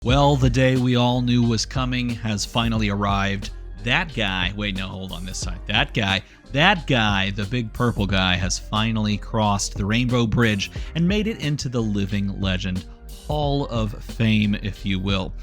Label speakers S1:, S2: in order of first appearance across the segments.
S1: Well, the day we all knew was coming has finally arrived. That guy, wait, no, hold on this side. That guy, the big purple guy, has finally crossed the Rainbow Bridge and made it into the Living Legend Hall of Fame, if you will.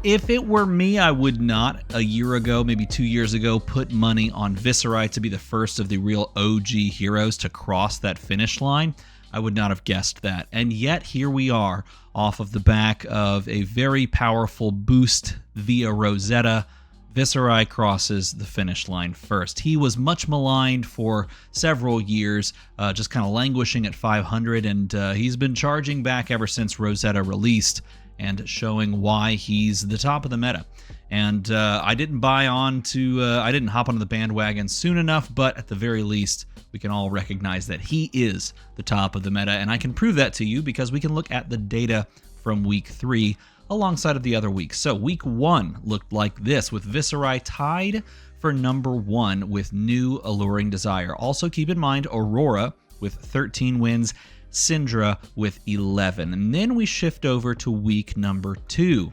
S1: If it were me, I would not, a year ago, maybe 2 years ago, put money on Viserai to be the first of the real OG heroes to cross that finish line. I would not have guessed that. And yet, here we are, off of the back of a very powerful boost via Rosetta. Viserai crosses the finish line first. He was much maligned for several years, just kind of languishing at 500, and he's been charging back ever since Rosetta released and showing why he's the top of the meta. And I didn't I didn't hop onto the bandwagon soon enough, but at the very least, we can all recognize that he is the top of the meta, and I can prove that to you because we can look at the data from week 3 alongside of the other weeks. So week 1 looked like this, with Viserai tied for number 1 with New Alluring Desire. Also keep in mind Aurora with 13 wins, Syndra with 11. And then we shift over to week number 2.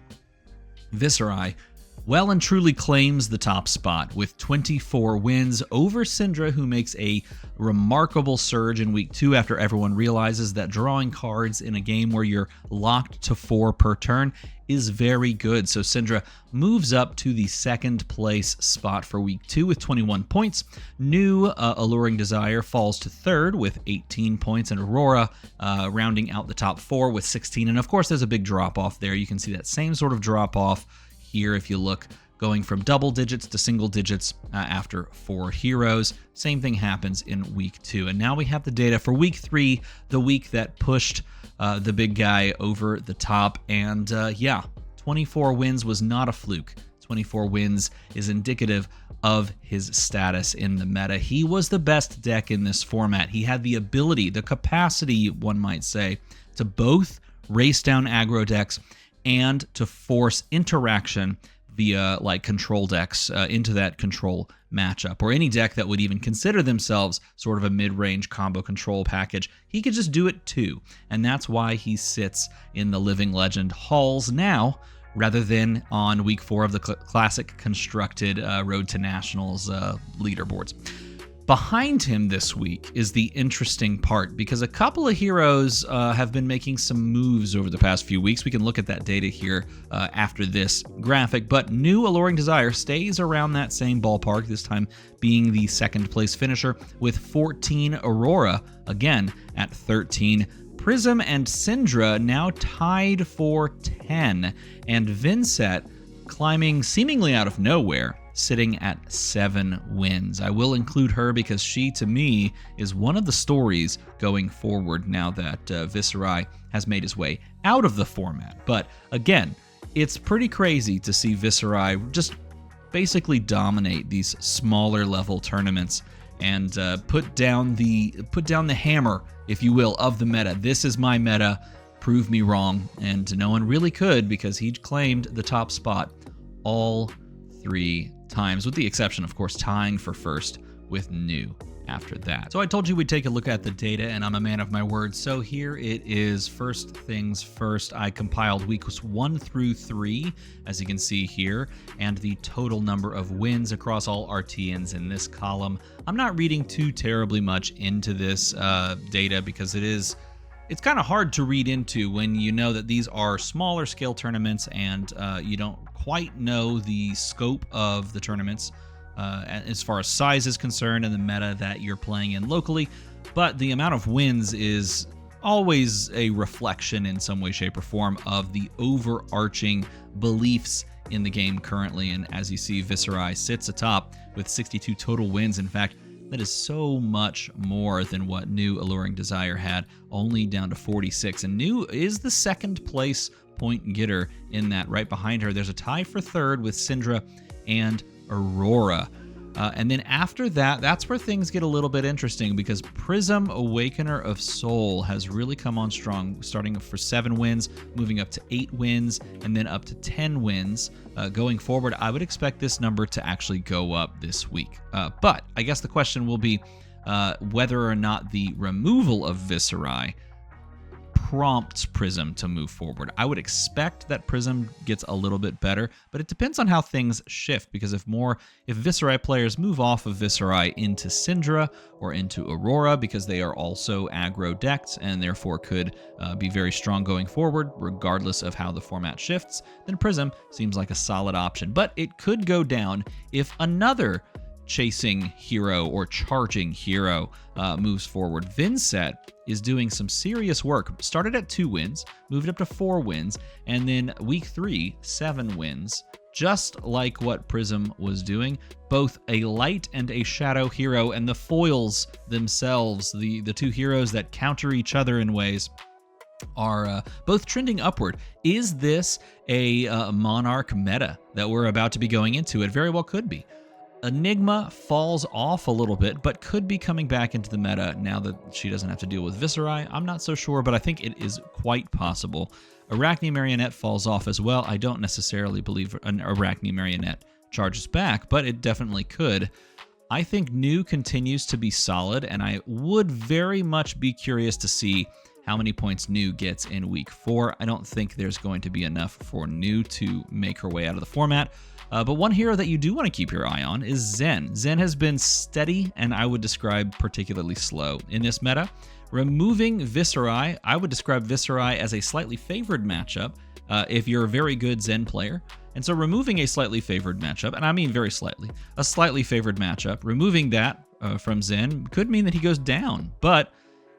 S1: Viserai well and truly claims the top spot with 24 wins over Syndra, who makes a remarkable surge in week 2 after everyone realizes that drawing cards in a game where you're locked to 4 per turn is very good. So Syndra moves up to the second place spot for week 2 with 21 points. New Alluring Desire falls to third with 18 points, and Aurora rounding out the top 4 with 16. And of course, there's a big drop off there. You can see that same sort of drop off here if you look, going from double digits to single digits after 4 heroes. Same thing happens in week 2. And now we have the data for week 3, the week that pushed the big guy over the top. And yeah, 24 wins was not a fluke. 24 wins is indicative of his status in the meta. He was the best deck in this format. He had the ability, the capacity, one might say, to both race down aggro decks and to force interaction via like control decks into that control matchup, or any deck that would even consider themselves sort of a mid-range combo control package. He could just do it too, and that's why he sits in the Living Legend halls now, rather than on week 4 of the classic constructed Road to Nationals leaderboards. Behind him this week is the interesting part, because a couple of heroes have been making some moves over the past few weeks. We can look at that data here after this graphic, but New Alluring Desire stays around that same ballpark, this time being the second place finisher with 14. Aurora, again, at 13. Prism and Syndra now tied for 10, and Vincent climbing seemingly out of nowhere, sitting at 7 wins. I will include her because she, to me, is one of the stories going forward now that Viserai has made his way out of the format. But again, it's pretty crazy to see Viserai just basically dominate these smaller level tournaments and put down the hammer, if you will, of the meta. This is my meta. Prove me wrong. And no one really could, because he claimed the top spot all 3 times, with the exception, of course, tying for first with New after that. So I told you we'd take a look at the data, and I'm a man of my word. So here it is. First things first, I compiled weeks 1 through 3, as you can see here, and the total number of wins across all RTNs in this column. I'm not reading too terribly much into this data because it's kind of hard to read into when you know that these are smaller scale tournaments and you don't quite know the scope of the tournaments as far as size is concerned and the meta that you're playing in locally. But the amount of wins is always a reflection in some way, shape, or form of the overarching beliefs in the game currently. And as you see, Viserai sits atop with 62 total wins. In fact, that is so much more than what New Alluring Desire had, only down to 46. And New is the second place point getter in that. Right behind her, there's a tie for third with Syndra and Aurora. And then after that, that's where things get a little bit interesting, because Prism Awakener of Soul has really come on strong, starting for 7 wins, moving up to 8 wins, and then up to 10 wins. Going forward, I would expect this number to actually go up this week. But I guess the question will be whether or not the removal of Viserai prompts Prism to move forward. I would expect that Prism gets a little bit better, but it depends on how things shift, because if Viserai players move off of Viserai into Syndra or into Aurora, because they are also aggro decked and therefore could be very strong going forward, regardless of how the format shifts, then Prism seems like a solid option. But it could go down if another chasing hero or charging hero moves forward. Viserai is doing some serious work. Started at 2 wins, moved up to 4 wins, and then week 3, 7 wins. Just like what Prism was doing, both a light and a shadow hero, and the foils themselves, the 2 heroes that counter each other in ways, are both trending upward. Is this a Monarch meta that we're about to be going into? It very well could be. Enigma falls off a little bit, but could be coming back into the meta now that she doesn't have to deal with Viserai. I'm not so sure, but I think it is quite possible. Arachne Marionette falls off as well. I don't necessarily believe an Arachne Marionette charges back, but it definitely could. I think New continues to be solid, and I would very much be curious to see how many points New gets in week 4. I don't think there's going to be enough for New to make her way out of the format. But one hero that you do want to keep your eye on is Zen. Zen has been steady, and I would describe particularly slow in this meta. Removing Viserai, I would describe Viserai as a slightly favored matchup if you're a very good Zen player. And so removing a slightly favored matchup, and I mean very slightly, a slightly favored matchup, removing that from Zen could mean that he goes down. But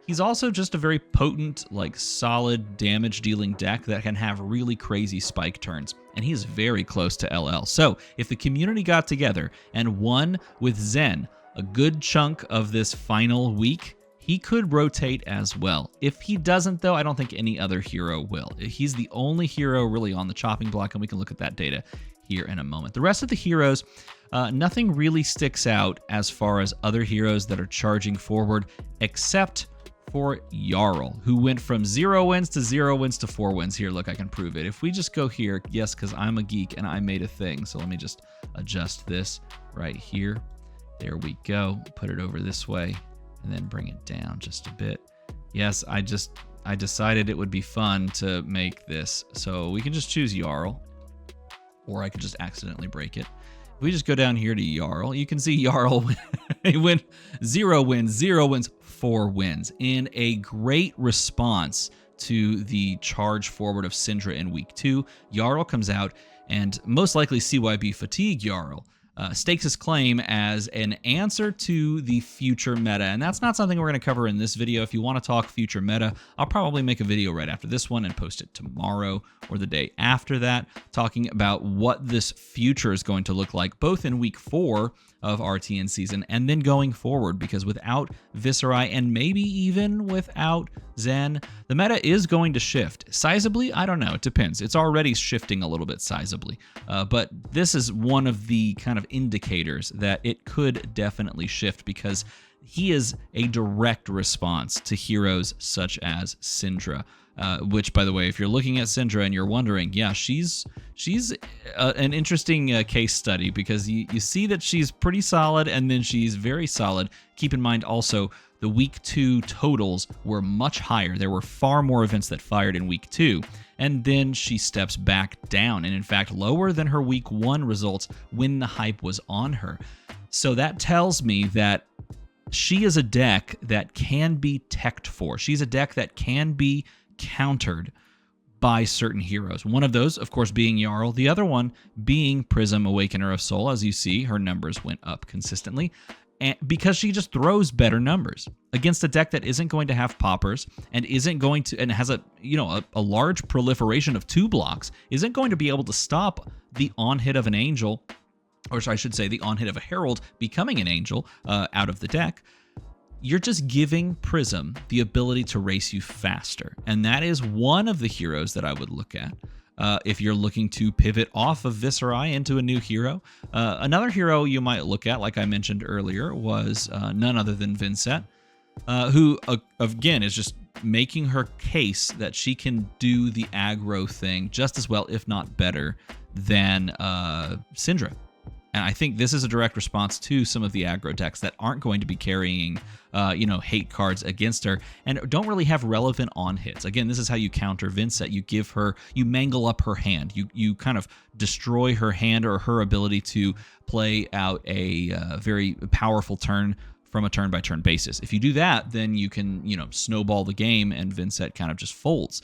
S1: he's also just a very potent, like solid damage-dealing deck that can have really crazy spike turns, and he is very close to LL. So if the community got together and won with Zen a good chunk of this final week, he could rotate as well. If he doesn't, though, I don't think any other hero will. He's the only hero really on the chopping block, and we can look at that data here in a moment. The rest of the heroes, nothing really sticks out as far as other heroes that are charging forward, except for Jarl, who went from 0 wins to 0 wins to 4 wins. Here, look, I can prove it. If we just go here, yes, because I'm a geek and I made a thing. So let me just adjust this right here. There we go. Put it over this way and then bring it down just a bit. Yes, I decided it would be fun to make this. So we can just choose Jarl, or I could just accidentally break it. If we just go down here to Jarl, you can see Jarl he went 0 wins, 0 wins, 4 wins in a great response to the charge forward of Syndra in week 2. Jarl comes out, and most likely CYB Fatigue Jarl stakes his claim as an answer to the future meta. And that's not something we're going to cover in this video. If you want to talk future meta, I'll probably make a video right after this one and post it tomorrow or the day after that, talking about what this future is going to look like, both in week 4 of RTN season and then going forward, because without Viserai and maybe even without Zen, the meta is going to shift. Sizably, I don't know. It depends. It's already shifting a little bit sizably, but this is one of the kind of indicators that it could definitely shift, because he is a direct response to heroes such as Syndra. Which, by the way, if you're looking at Syndra and you're wondering, yeah, she's an interesting case study, because you see that she's pretty solid and then she's very solid. Keep in mind also the week 2 totals were much higher. There were far more events that fired in week 2, and then she steps back down, and in fact lower than her week 1 results when the hype was on her. So that tells me that she is a deck that can be teched for. She's a deck that can be countered by certain heroes. One of those, of course, being Jarl. The other one being Prism, Awakener of Soul. As you see, her numbers went up consistently, and because she just throws better numbers against a deck that isn't going to have poppers and isn't going to, and has a large proliferation of 2 blocks, isn't going to be able to stop the on-hit of an angel, or I should say the on-hit of a herald becoming an angel out of the deck. You're just giving Prism the ability to race you faster. And that is one of the heroes that I would look at if you're looking to pivot off of Viserai into a new hero. Another hero you might look at, like I mentioned earlier, was none other than Viserai, who, again, is just making her case that she can do the aggro thing just as well, if not better, than Syndra. And I think this is a direct response to some of the aggro decks that aren't going to be carrying, hate cards against her and don't really have relevant on hits. Again, this is how you counter Vincent. You mangle up her hand. You kind of destroy her hand or her ability to play out a very powerful turn from a turn-by-turn basis. If you do that, then you can, snowball the game and Vincent kind of just folds.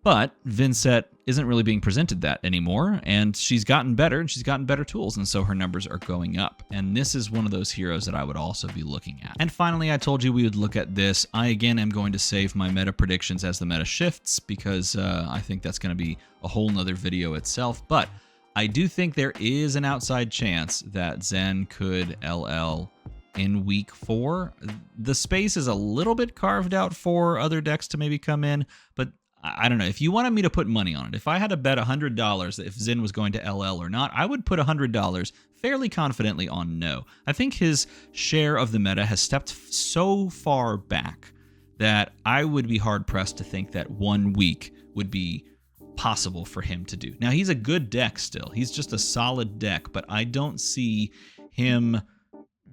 S1: But Vincent isn't really being presented that anymore, and she's gotten better, and she's gotten better tools, and so her numbers are going up. And this is one of those heroes that I would also be looking at. And finally, I told you we would look at this. I, again, am going to save my meta predictions as the meta shifts, because I think that's going to be a whole nother video itself. But I do think there is an outside chance that Zen could LL in week 4. The space is a little bit carved out for other decks to maybe come in, but I don't know. If you wanted me to put money on it, if I had to bet $100 if Zin was going to LL or not, I would put $100 fairly confidently on no. I think his share of the meta has stepped so far back that I would be hard-pressed to think that 1 week would be possible for him to do. Now, he's a good deck still. He's just a solid deck, but I don't see him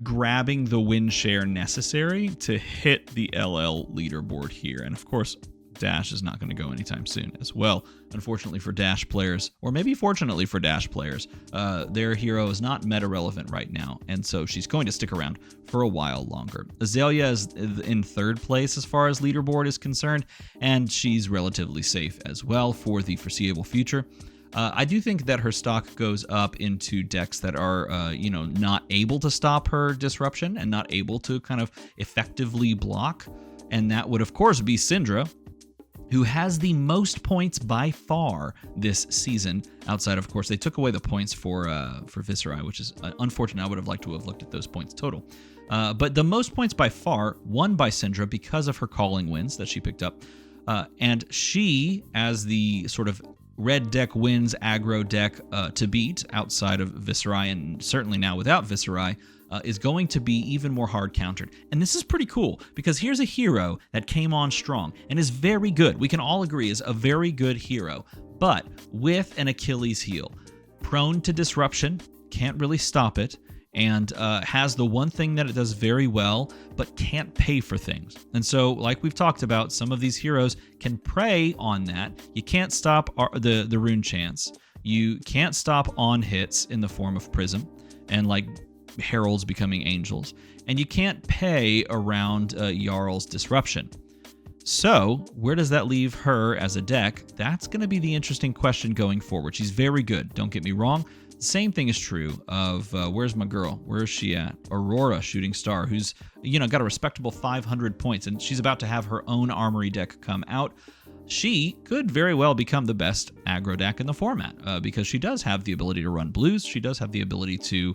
S1: grabbing the win share necessary to hit the LL leaderboard here. And of course, Dash is not going to go anytime soon as well. Unfortunately for Dash players, or maybe fortunately for Dash players, their hero is not meta relevant right now, and so she's going to stick around for a while longer. Azalea is in 3rd place as far as leaderboard is concerned, and she's relatively safe as well for the foreseeable future. I do think that her stock goes up into decks that are, not able to stop her disruption and not able to kind of effectively block, and that would, of course, be Syndra, who has the most points by far this season. Outside, of course, they took away the points for Viserai, which is unfortunate. I would have liked to have looked at those points total. But the most points by far won by Syndra because of her calling wins that she picked up. And she, as the sort of red deck wins aggro deck to beat outside of Viserai, and certainly now without Viserai, is going to be even more hard countered. And this is pretty cool because here's a hero that came on strong and is very good. We can all agree is a very good hero, but with an Achilles heel. Prone to disruption, can't really stop it, and has the one thing that it does very well, but can't pay for things. And so, like we've talked about, some of these heroes can prey on that. You can't stop the rune chance. You can't stop on hits in the form of Prism, and like heralds becoming angels, and you can't pay around Jarl's disruption. So where does that leave her as a deck? That's going to be the interesting question going forward. She's very good, don't get me wrong. The same thing is true of where's my girl? Where is she at? Aurora Shooting Star, who's got a respectable 500 points, and she's about to have her own armory deck come out. She could very well become the best aggro deck in the format because she does have the ability to run blues. She does have the ability to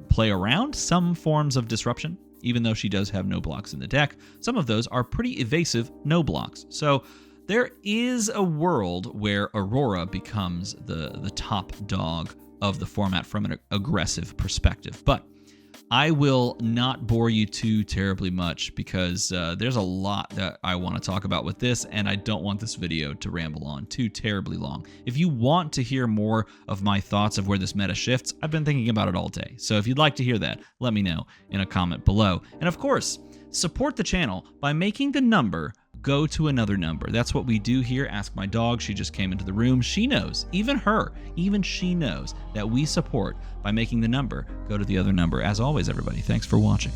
S1: play around some forms of disruption, even though she does have no blocks in the deck. Some of those are pretty evasive no blocks. So there is a world where Aurora becomes the top dog of the format from an aggressive perspective. But I will not bore you too terribly much because there's a lot that I want to talk about with this, and I don't want this video to ramble on too terribly long. If you want to hear more of my thoughts of where this meta shifts, I've been thinking about it all day. So if you'd like to hear that, let me know in a comment below. And of course, support the channel by making the number go to another number. That's what we do here. Ask my dog. She just came into the room. She knows, even she knows that we support by making the number go to the other number. As always, everybody, thanks for watching.